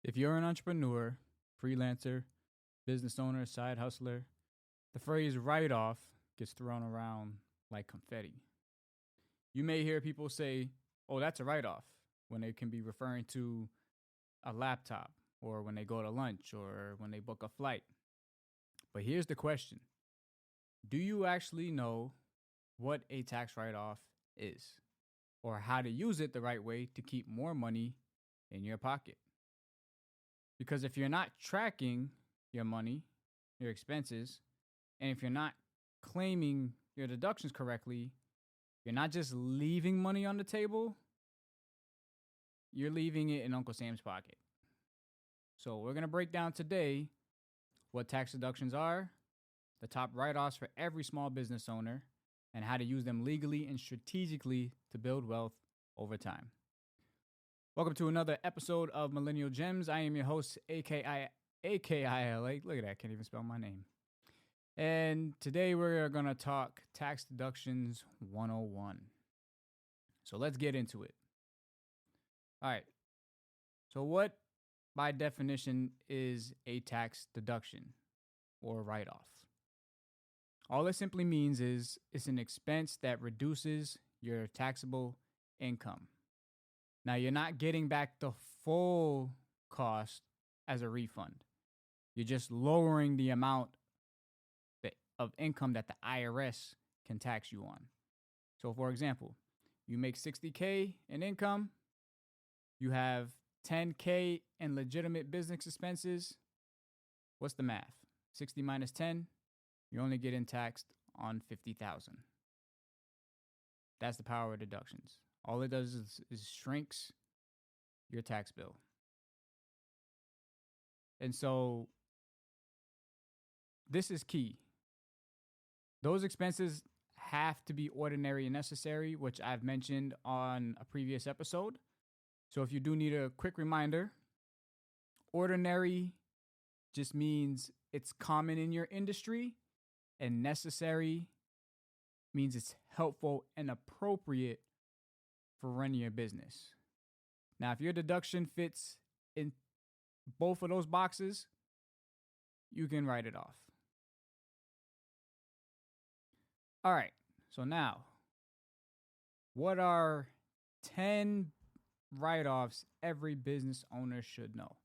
If you're an entrepreneur, freelancer, business owner, side hustler, the phrase write off gets thrown around like confetti. You may hear people say, oh, that's a write off, when they can be referring to a laptop or when they go to lunch or when they book a flight. But here's the question: do you actually know what a tax write off is or how to use it the right way to keep more money in your pocket? Because if you're not tracking your money, your expenses, and if you're not claiming your deductions correctly, you're not just leaving money on the table, you're leaving it in Uncle Sam's pocket. So we're going to break down today what tax deductions are, the top write-offs for every small business owner, and how to use them legally and strategically to build wealth over time. Welcome to another episode of Millennial Gems. I am your host, AKILA. Look at that, can't even spell my name. And today we're going to talk Tax Deductions 101. So let's get into it. All right. So what, by definition, is a tax deduction or write-off? All it simply means is it's an expense that reduces your taxable income. Now, you're not getting back the full cost as a refund. You're just lowering the amount of income that the IRS can tax you on. So, for example, you make $60K in income, you have $10K in legitimate business expenses. What's the math? 60 minus 10, you're only getting taxed on $50,000. That's the power of deductions. All it does is shrinks your tax bill. And so this is key. Those expenses have to be ordinary and necessary, which I've mentioned on a previous episode. So if you do need a quick reminder, ordinary just means it's common in your industry, and necessary means it's helpful and appropriate for running your business. Now, if your deduction fits in both of those boxes, you can write it off. All right, so now, what are 10 write-offs every business owner should know?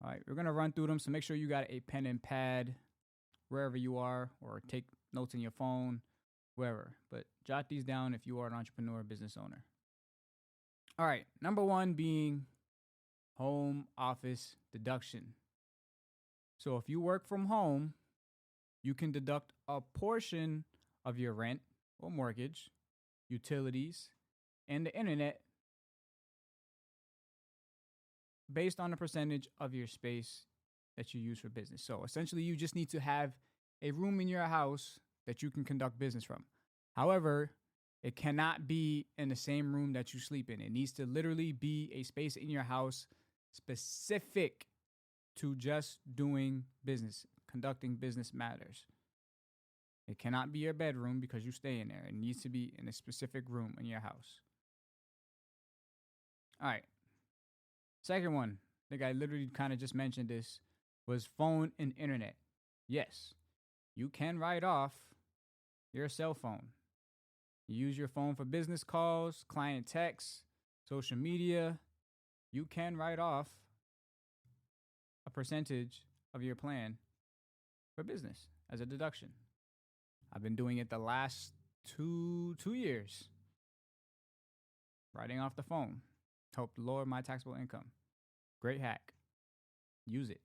All right, we're going to run through them, so make sure you got a pen and pad wherever you are, or take notes in your phone, wherever. But jot these down if you are an entrepreneur or business owner. All right, number one being home office deduction. So if you work from home, you can deduct a portion of your rent or mortgage, utilities, and the internet based on the percentage of your space that you use for business. So essentially, you just need to have a room in your house that you can conduct business from. However, it cannot be in the same room that you sleep in. It needs to literally be a space in your house specific to just doing business, conducting business matters. It cannot be your bedroom because you stay in there. It needs to be in a specific room in your house. All right. Second one, I think I literally kind of just mentioned this, was phone and internet. Yes, you can write off your cell phone. You use your phone for business calls, client texts, social media. You can write off a percentage of your plan for business as a deduction. I've been doing it the last two years. Writing off the phone helped lower my taxable income. Great hack. Use it.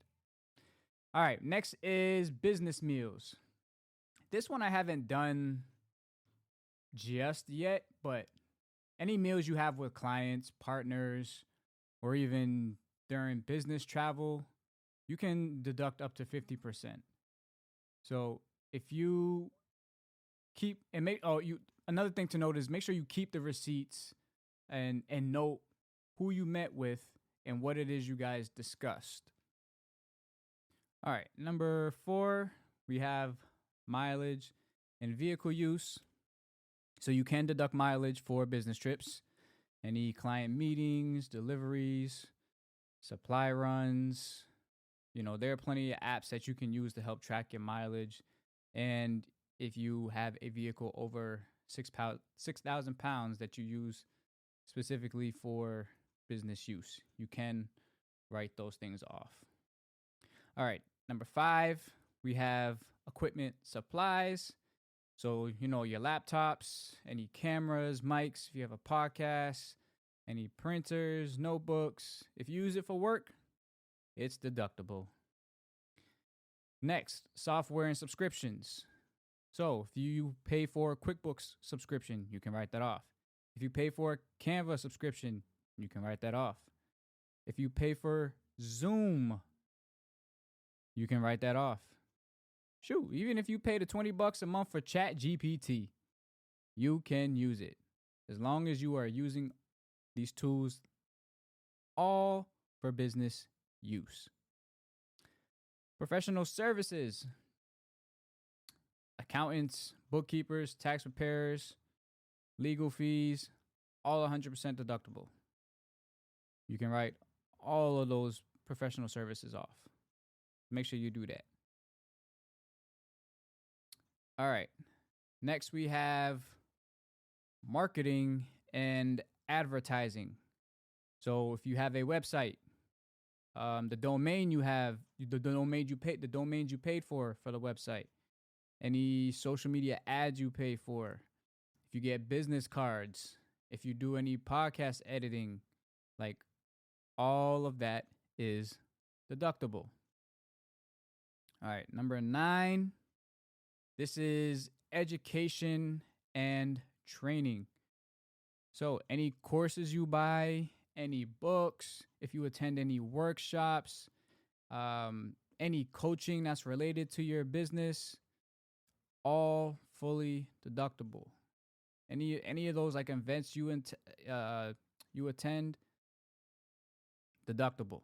All right, next is business meals. This one I haven't done just yet, but any meals you have with clients, partners, or even during business travel, you can deduct up to 50%. So if you keep and another thing to note is make sure you keep the receipts and note who you met with and what it is you guys discussed. All right, number 4, we have mileage and vehicle use. So you can deduct mileage for business trips, any client meetings, deliveries, supply runs. There are plenty of apps that you can use to help track your mileage. And if you have a vehicle over 6,000 pounds that you use specifically for business use, you can write those things off. All right, number 5, we have equipment supplies. So, your laptops, any cameras, mics, if you have a podcast, any printers, notebooks. If you use it for work, it's deductible. Next, software and subscriptions. So if you pay for a QuickBooks subscription, you can write that off. If you pay for a Canva subscription, you can write that off. If you pay for Zoom, you can write that off. Shoot, even if you pay the $20 a month for ChatGPT, you can use it. As long as you are using these tools all for business use. Professional services. Accountants, bookkeepers, tax preparers, legal fees, all 100% deductible. You can write all of those professional services off. Make sure you do that. All right. Next, we have marketing and advertising. So if you have a website, the domain you have, the domains you paid for the website, any social media ads you pay for, if you get business cards, if you do any podcast editing, like all of that is deductible. All right, number 9, this is education and training. So any courses you buy, any books, if you attend any workshops, any coaching that's related to your business, all fully deductible. Any of those like events you attend, deductible.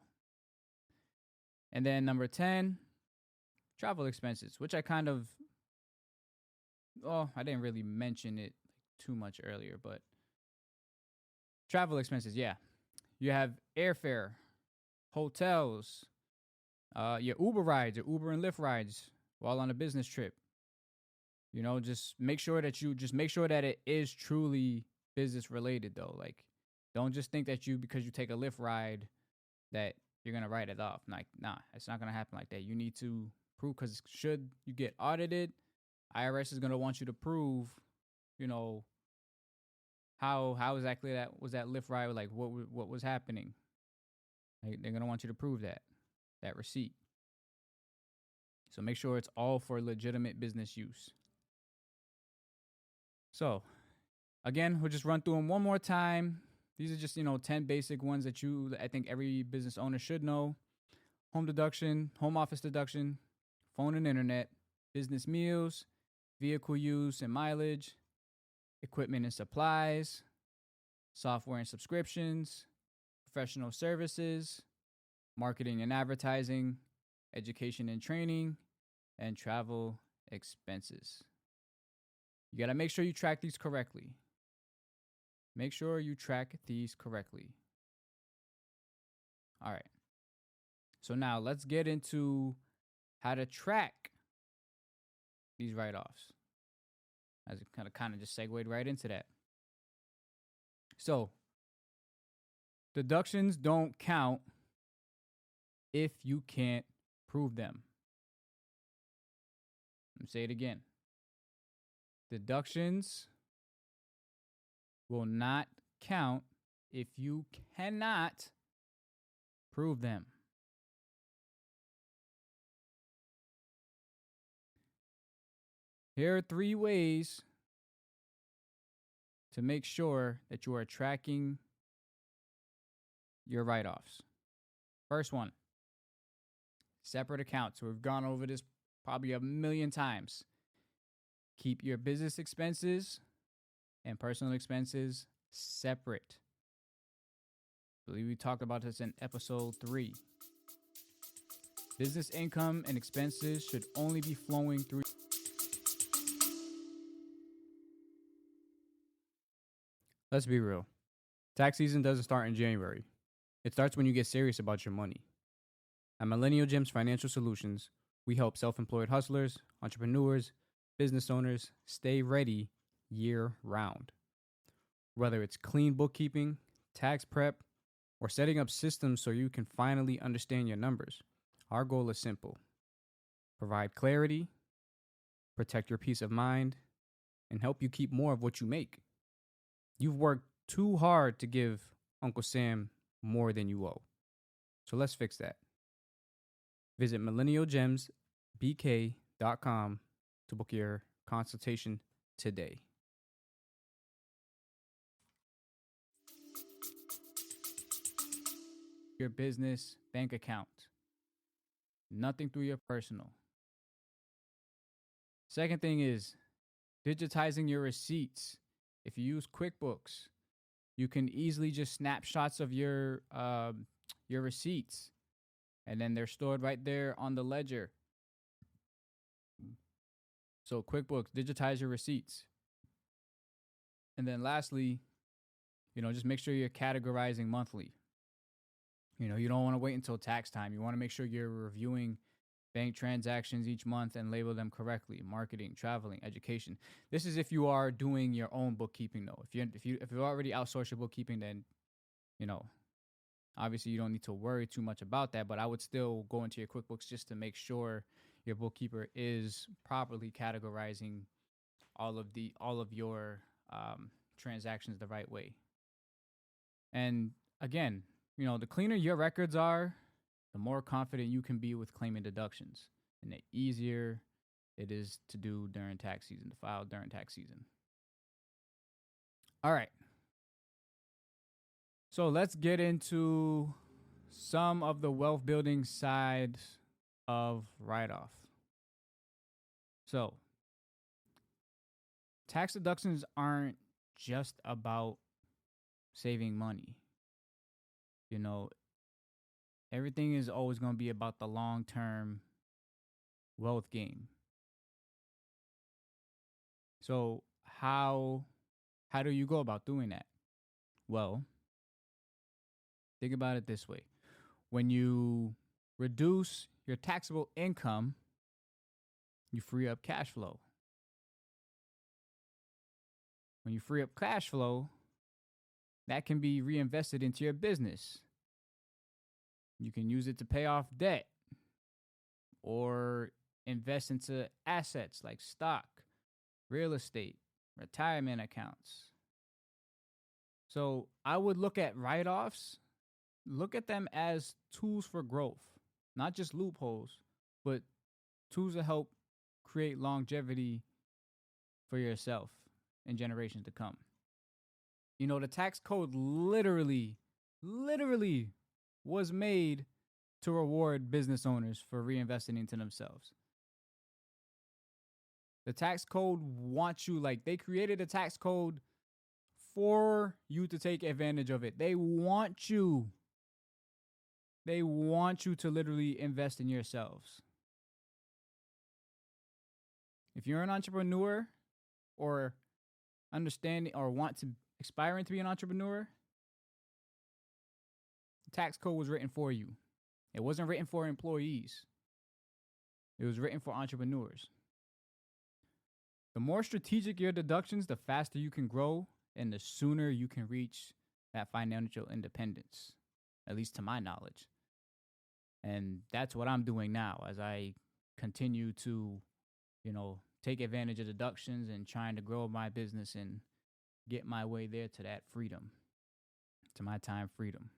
And then number 10, travel expenses, which I didn't really mention it too much earlier, but travel expenses, yeah. You have airfare, hotels, your Uber rides, your Uber and Lyft rides while on a business trip. Just make sure that it is truly business related though. Like, don't just think that because you take a Lyft ride that you're going to write it off. Like, nah, it's not going to happen like that. You need to prove, because should you get audited, IRS is going to want you to prove, how exactly that was that Lyft ride, like what was happening. Like, they're going to want you to prove that receipt. So make sure it's all for legitimate business use. So, again, we'll just run through them one more time. These are just, 10 basic ones that I think every business owner should know. Home deduction, home office deduction, phone and internet, business meals, vehicle use and mileage, equipment and supplies, software and subscriptions, professional services, marketing and advertising, education and training, and travel expenses. You got to make sure you track these correctly. Make sure you track these correctly. All right. So now let's get into how to track these write-offs. As it kind of just segued right into that. So, deductions don't count if you can't prove them. Let me say it again. Deductions will not count if you cannot prove them. Here are 3 ways to make sure that you are tracking your write-offs. First one, separate accounts. We've gone over this probably a million times. Keep your business expenses and personal expenses separate. I believe we talked about this in episode 3. Business income and expenses should only be flowing through. Let's be real. Tax season doesn't start in January. It starts when you get serious about your money. At Millennial Gems Financial Solutions, we help self-employed hustlers, entrepreneurs, business owners stay ready year round. Whether it's clean bookkeeping, tax prep, or setting up systems so you can finally understand your numbers, our goal is simple: provide clarity, protect your peace of mind, and help you keep more of what you make. You've worked too hard to give Uncle Sam more than you owe. So let's fix that. Visit millennialgemsbk.com to book your consultation today. Your business bank account. Nothing through your personal. Second thing is digitizing your receipts. If you use QuickBooks, you can easily just snapshots of your receipts, and then they're stored right there on the ledger. So QuickBooks, digitize your receipts. And then lastly, just make sure you're categorizing monthly. You don't want to wait until tax time. You want to make sure you're reviewing bank transactions each month and label them correctly. Marketing, traveling, education. This is if you are doing your own bookkeeping, though. If you already outsourced your bookkeeping, then obviously you don't need to worry too much about that. But I would still go into your QuickBooks just to make sure your bookkeeper is properly categorizing all of your transactions the right way. And again, the cleaner your records are, the more confident you can be with claiming deductions, and the easier it is to do during tax season, to file during tax season. All right. So let's get into some of the wealth building sides of write-off. So tax deductions aren't just about saving money. Everything is always going to be about the long-term wealth game. So how do you go about doing that? Well, think about it this way. When you reduce your taxable income, you free up cash flow. When you free up cash flow, that can be reinvested into your business. You can use it to pay off debt or invest into assets like stock, real estate, retirement accounts. So I would look at write-offs, look at them as tools for growth, not just loopholes, but tools to help create longevity for yourself and generations to come. The tax code literally was made to reward business owners for reinvesting into themselves. The tax code wants you, they created a tax code for you to take advantage of it. They want you to literally invest in yourselves. If you're an entrepreneur or understanding or want to aspiring to be an entrepreneur, the tax code was written for you. It wasn't written for employees. It was written for entrepreneurs. The more strategic your deductions, the faster you can grow and the sooner you can reach that financial independence, at least to my knowledge. And that's what I'm doing now as I continue to, take advantage of deductions and trying to grow my business and get my way there to that freedom, to my time freedom.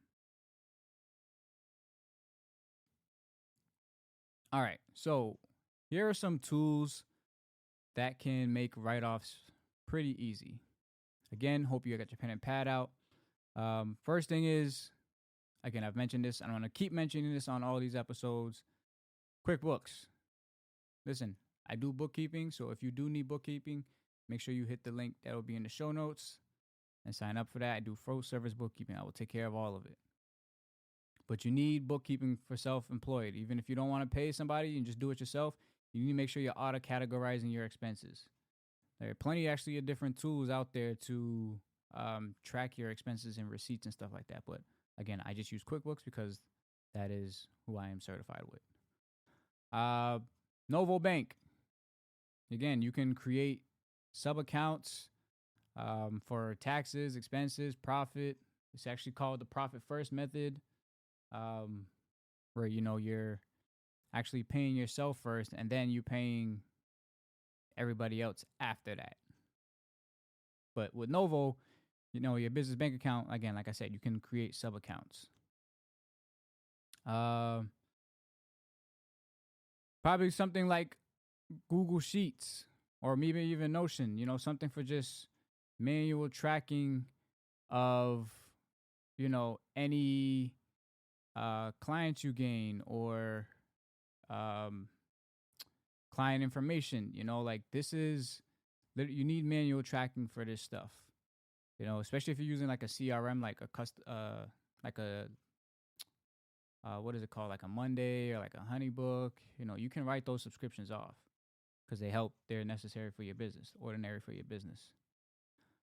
All right, so here are some tools that can make write-offs pretty easy. Again, hope you got your pen and pad out. First thing is, again, I've mentioned this, and I'm going to keep mentioning this on all these episodes. QuickBooks. Listen, I do bookkeeping, so if you do need bookkeeping, make sure you hit the link that will be in the show notes and sign up for that. I do full service bookkeeping. I will take care of all of it. But you need bookkeeping for self-employed. Even if you don't want to pay somebody and just do it yourself, you need to make sure you're auto-categorizing your expenses. There are plenty actually of different tools out there to track your expenses and receipts and stuff like that. But Again, I just use QuickBooks because that is who I am certified with. Novo Bank. Again, you can create sub accounts for taxes, expenses, profit. It's actually called the profit first method, where you're actually paying yourself first and then you paying everybody else after that. But with Novo, your business bank account, again, like I said, you can create sub accounts. Probably something like Google Sheets or maybe even Notion, something for just manual tracking of, any clients you gain or client information. Like this is, you need manual tracking for this stuff. Especially if you're using like a CRM, like what is it called? Like a Monday or like a Honeybook. You can write those subscriptions off because they're necessary for your business, ordinary for your business.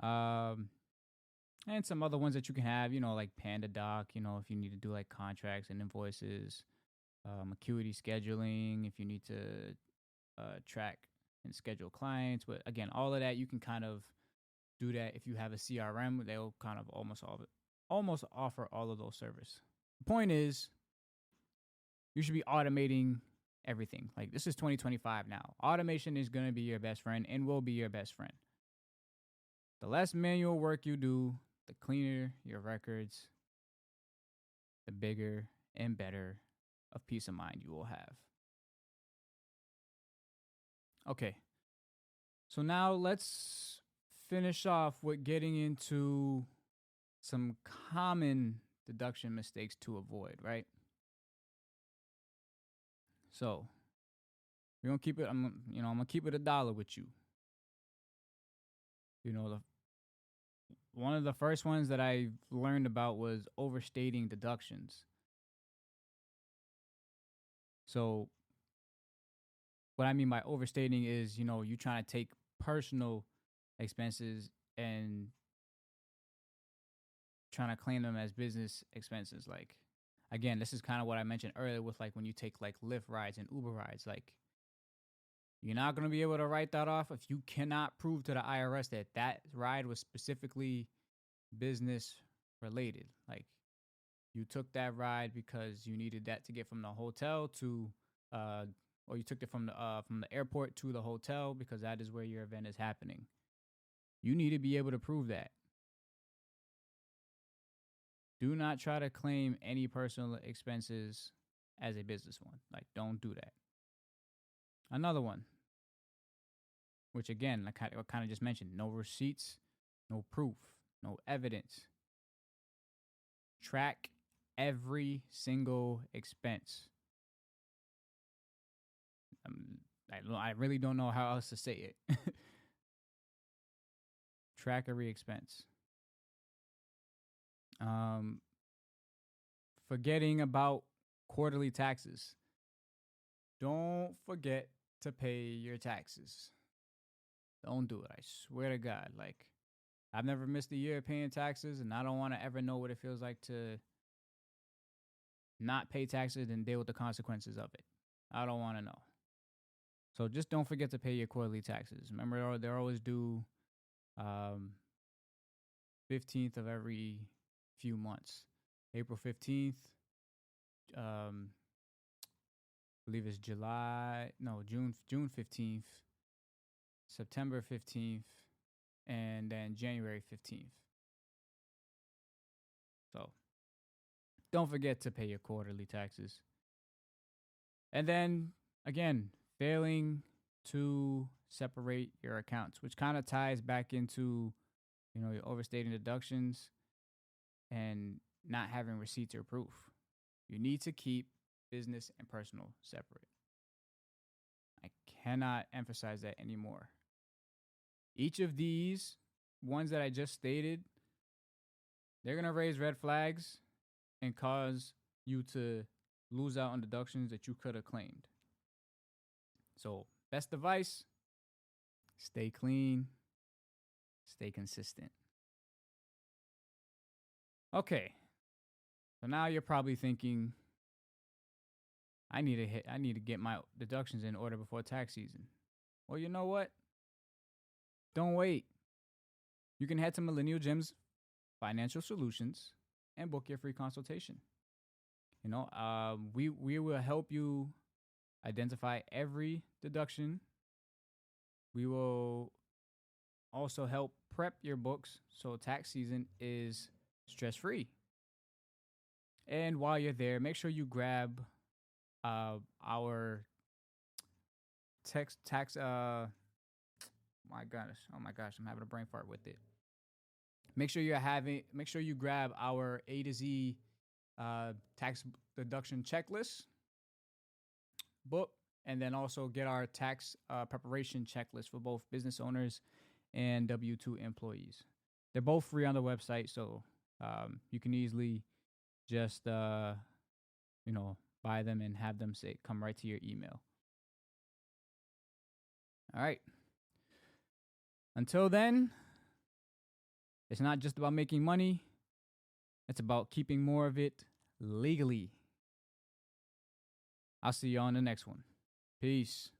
And some other ones that you can have, like PandaDoc, if you need to do like contracts and invoices, Acuity scheduling, if you need to track and schedule clients. But again, all of that, you can kind of do that if you have a CRM. They'll kind of almost offer all of those services. The point is, you should be automating everything. Like this is 2025 now. Automation is going to be your best friend and will be your best friend. The less manual work you do, the cleaner your records, the bigger and better of peace of mind you will have. Okay. So now let's finish off with getting into some common deduction mistakes to avoid, right? So we're gonna keep it. I'm gonna keep it $1 with you. One of the first ones that I learned about was overstating deductions. So what I mean by overstating is, you trying to take personal expenses and trying to claim them as business expenses. Like, again, this is kind of what I mentioned earlier with like when you take like Lyft rides and Uber rides. Like, you're not going to be able to write that off if you cannot prove to the IRS that that ride was specifically business related. Like, you took that ride because you needed that to get from the hotel to, or you took it from the airport to the hotel because that is where your event is happening. You need to be able to prove that. Do not try to claim any personal expenses as a business one. Like, don't do that. Another one, which again, I kind of just mentioned, no receipts, no proof, no evidence. Track every single expense. I really don't know how else to say it. Track every expense. Forgetting about quarterly taxes. Don't forget to pay your taxes. Don't do it. I swear to God. Like, I've never missed a year paying taxes, and I don't want to ever know what it feels like to not pay taxes and deal with the consequences of it. I don't want to know. So just don't forget to pay your quarterly taxes. Remember, they're always due 15th of every few months. April 15th, I believe it's June 15th, September 15th, and then January 15th. So don't forget to pay your quarterly taxes. And then, again, failing to separate your accounts, which kind of ties back into, your overstating deductions and not having receipts or proof. You need to keep business and personal separate. I cannot emphasize that anymore. Each of these ones that I just stated, they're going to raise red flags and cause you to lose out on deductions that you could have claimed. So, best advice, stay clean, stay consistent. Okay, So now you're probably thinking, I need to get my deductions in order before tax season. Well, you know what? Don't wait. You can head to Millennial Gem's Financial Solutions and book your free consultation. We will help you identify every deduction. We will also help prep your books so tax season is stress free. And while you're there, make sure you grab our tax my gosh, oh my gosh, I'm having a brain fart with it. Make sure you grab our A to Z tax deduction checklist book, and then also get our tax preparation checklist for both business owners and W-2 employees. They're both free on the website, so you can easily just buy them and have them come right to your email. All right. Until then, it's not just about making money. It's about keeping more of it legally. I'll see you on the next one. Peace.